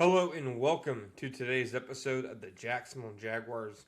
Hello and welcome to today's episode of the Jacksonville Jaguars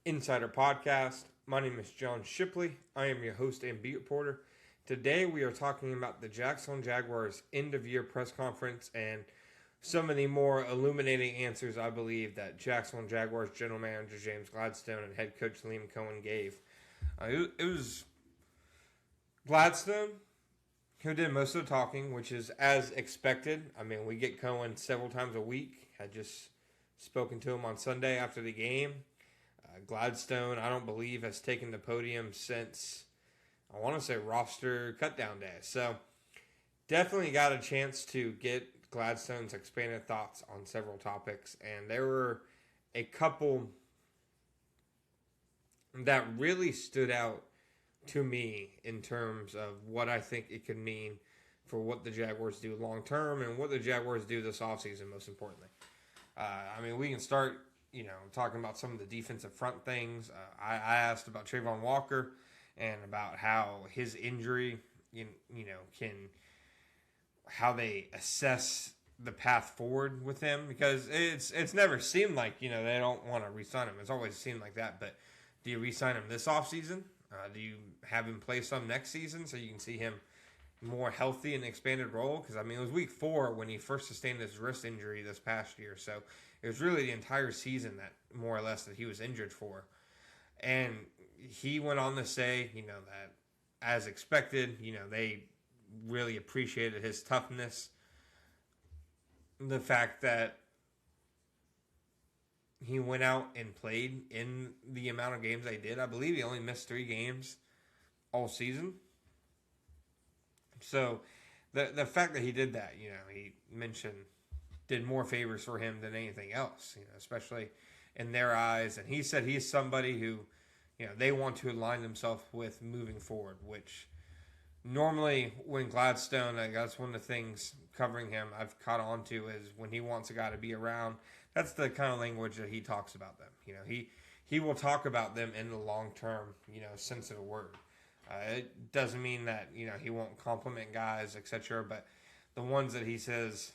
Insider Podcast. My name is John Shipley. I am your host and beat reporter. Today we are talking about the Jacksonville Jaguars end-of-year press conference and some of the more illuminating answers I believe that Jacksonville Jaguars general manager James Gladstone and head coach Liam Coen gave. It was Gladstone who did most of the talking, which is as expected. I mean, we get Coen several times a week. I just spoken to him on Sunday after the game. Gladstone, I don't believe, has taken the podium since, I want to say, roster cutdown day. So, definitely got a chance to get Gladstone's expanded thoughts on several topics. And there were a couple that really stood out to me in terms of what I think it could mean for what the Jaguars do long term and what the Jaguars do this offseason, most importantly. We can start, talking about some of the defensive front things. I asked about Trayvon Walker and about how his injury, how they assess the path forward with him, because it's never seemed like, they don't want to re-sign him. It's always seemed like that, but do you re-sign him this offseason? Do you have him play some next season so you can see him more healthy in an expanded role? Because, it was week 4 when he first sustained his wrist injury this past year. So it was really the entire season that, more or less, that he was injured for. And he went on to say, that as expected, they really appreciated his toughness. The fact that he went out and played in the amount of games they did. I believe he only missed 3 games all season. So the fact that he did that, he mentioned did more favors for him than anything else, especially in their eyes. And he said he's somebody who, they want to align themselves with moving forward, which normally when Gladstone, that's one of the things covering him I've caught on to is when he wants a guy to be around. That's the kind of language that he talks about them. He will talk about them in the long term, sense of the word. It doesn't mean that, he won't compliment guys, etc. But the ones that he says,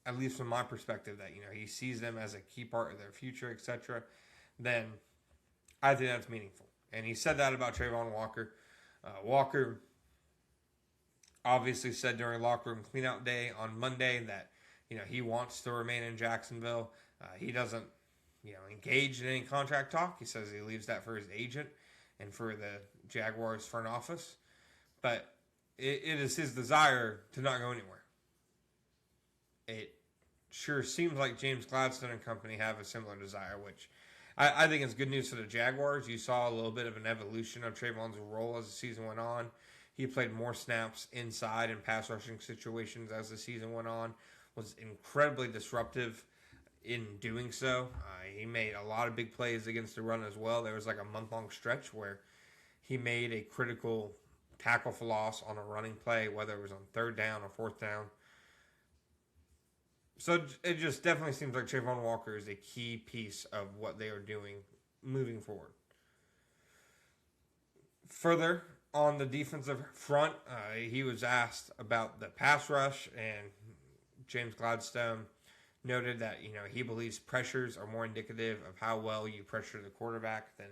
at least from my perspective, that, he sees them as a key part of their future, etc., then I think that's meaningful. And he said that about Trayvon Walker. Walker obviously said during locker room cleanout day on Monday that, he wants to remain in Jacksonville. He doesn't, engage in any contract talk. He says he leaves that for his agent and for the Jaguars front office. But it is his desire to not go anywhere. It sure seems like James Gladstone and company have a similar desire, which I think is good news for the Jaguars. You saw a little bit of an evolution of Trayvon's role as the season went on. He played more snaps inside and pass rushing situations as the season went on. Was incredibly disruptive in doing so. He made a lot of big plays against the run as well. There was like a month-long stretch where he made a critical tackle for loss on a running play, whether it was on 3rd down or 4th down. So it just definitely seems like Trayvon Walker is a key piece of what they are doing moving forward. Further, on the defensive front, he was asked about the pass rush, and James Gladstone noted that, he believes pressures are more indicative of how well you pressure the quarterback than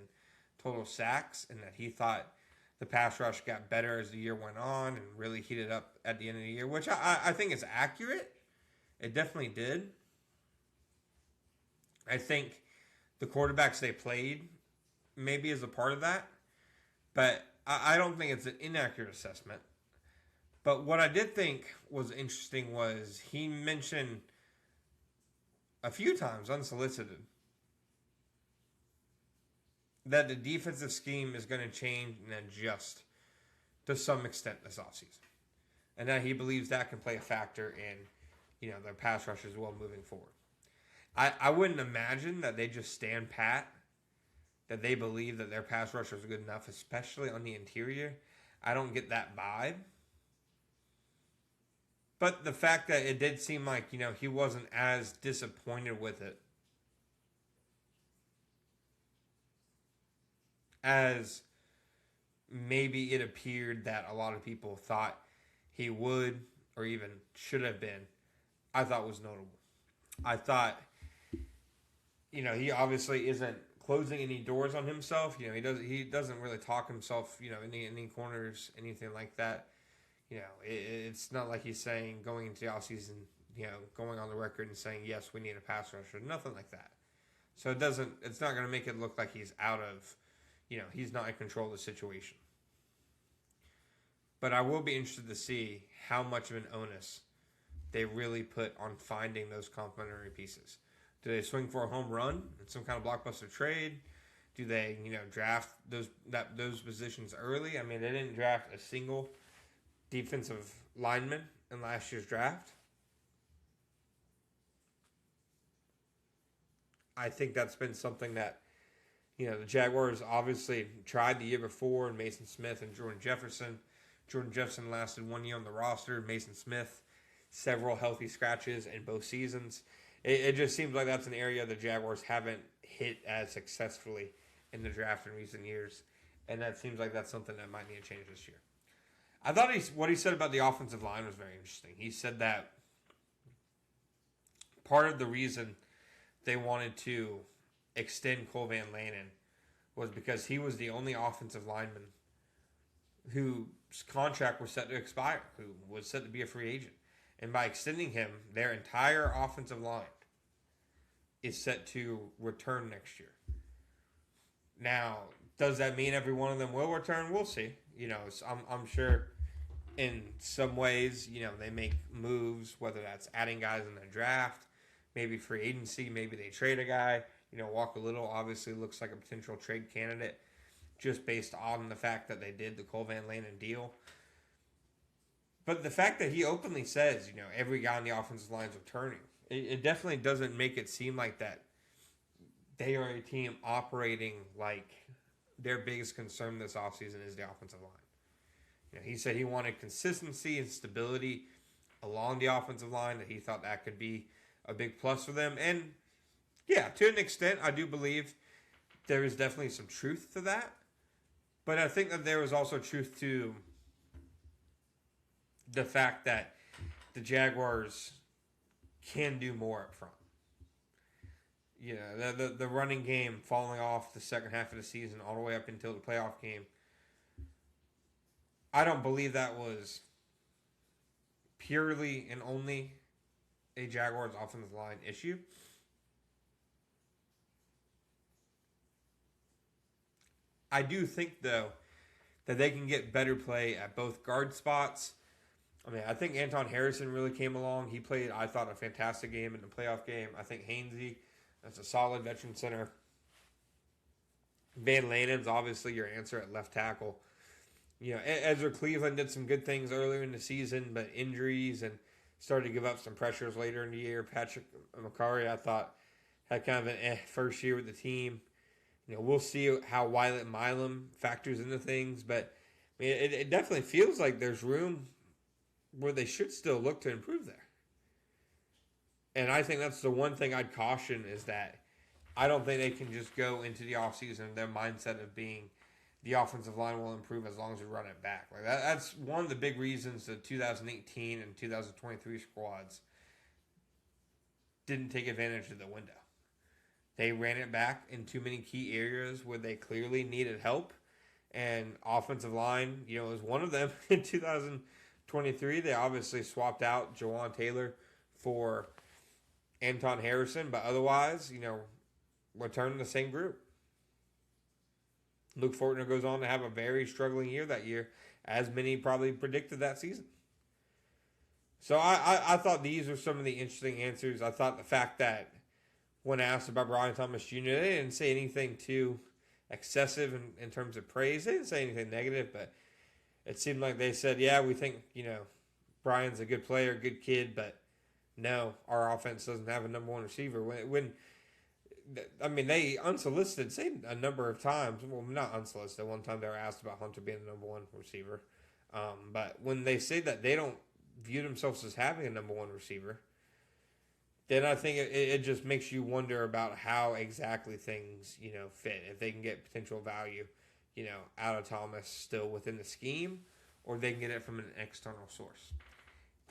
total sacks, and that he thought the pass rush got better as the year went on and really heated up at the end of the year, which I think is accurate. It definitely did. I think the quarterbacks they played maybe is a part of that, but I don't think it's an inaccurate assessment. But what I did think was interesting was he mentioned a few times, unsolicited, that the defensive scheme is going to change and adjust to some extent this offseason. And that he believes that can play a factor in, their pass rush as well moving forward. I wouldn't imagine that they just stand pat, that they believe that their pass rush is good enough, especially on the interior. I don't get that vibe. But the fact that it did seem like, he wasn't as disappointed with it as maybe it appeared that a lot of people thought he would or even should have been I thought was notable. I thought, he obviously isn't closing any doors on himself. He doesn't really talk himself, any corners, anything like that. It's not like he's saying going into the offseason, going on the record and saying, yes, we need a pass rusher. Nothing like that. So it's not going to make it look like he's out of, he's not in control of the situation. But I will be interested to see how much of an onus they really put on finding those complementary pieces. Do they swing for a home run in some kind of blockbuster trade? Do they, draft those positions early? I mean, they didn't draft a single defensive lineman in last year's draft. I think that's been something that, the Jaguars obviously tried the year before, and Mason Smith and Jordan Jefferson. Jordan Jefferson lasted 1 year on the roster. Mason Smith, several healthy scratches in both seasons. It just seems like that's an area the Jaguars haven't hit as successfully in the draft in recent years. And that seems like that's something that might need to change this year. I thought what he said about the offensive line was very interesting. He said that part of the reason they wanted to extend Cole Van Lanen was because he was the only offensive lineman whose contract was set to expire, who was set to be a free agent. And by extending him, their entire offensive line is set to return next year. Now, does that mean every one of them will return? We'll see. I'm sure in some ways, they make moves, whether that's adding guys in the draft, maybe free agency, maybe they trade a guy. Walker Little obviously looks like a potential trade candidate just based on the fact that they did the Cole Van Lanen deal. But the fact that he openly says, every guy on the offensive line is returning, it definitely doesn't make it seem like that they are a team operating like their biggest concern this offseason is the offensive line. He said he wanted consistency and stability along the offensive line, that he thought that could be a big plus for them. And, yeah, to an extent, I do believe there is definitely some truth to that. But I think that there is also truth to the fact that the Jaguars can do more up front. The running game falling off the second half of the season all the way up until the playoff game. I don't believe that was purely and only a Jaguars offensive line issue. I do think, though, that they can get better play at both guard spots. I mean, I think Anton Harrison really came along. He played, I thought, a fantastic game in the playoff game. I think Hainsey, that's a solid veteran center. Van Lanen's obviously your answer at left tackle. Ezra Cleveland did some good things earlier in the season, but injuries and started to give up some pressures later in the year. Patrick McCarry, I thought, had kind of an first year with the team. We'll see how Wylet Milam factors into things, but I mean, it definitely feels like there's room where they should still look to improve there. And I think that's the one thing I'd caution, is that I don't think they can just go into the offseason with their mindset of being the offensive line will improve as long as we run it back. Like that's one of the big reasons the 2018 and 2023 squads didn't take advantage of the window. They ran it back in too many key areas where they clearly needed help. And offensive line, was one of them in 2023. They obviously swapped out Jawan Taylor for Anton Harrison, but otherwise, returned the same group. Luke Fortner goes on to have a very struggling year that year, as many probably predicted that season. So I thought these were some of the interesting answers. I thought the fact that when asked about Brian Thomas Jr., they didn't say anything too excessive in terms of praise. They didn't say anything negative, but it seemed like they said, yeah, we think, Brian's a good player, good kid, but no, our offense doesn't have a number one receiver. They unsolicited say a number of times. Well, not unsolicited. One time they were asked about Hunter being the number one receiver. But when they say that they don't view themselves as having a number one receiver, then I think it just makes you wonder about how exactly things, fit. If they can get potential value, out of Thomas still within the scheme, or they can get it from an external source.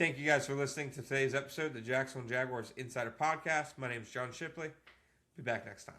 Thank you guys for listening to today's episode of the Jacksonville Jaguars Insider Podcast. My name is John Shipley. Be back next time.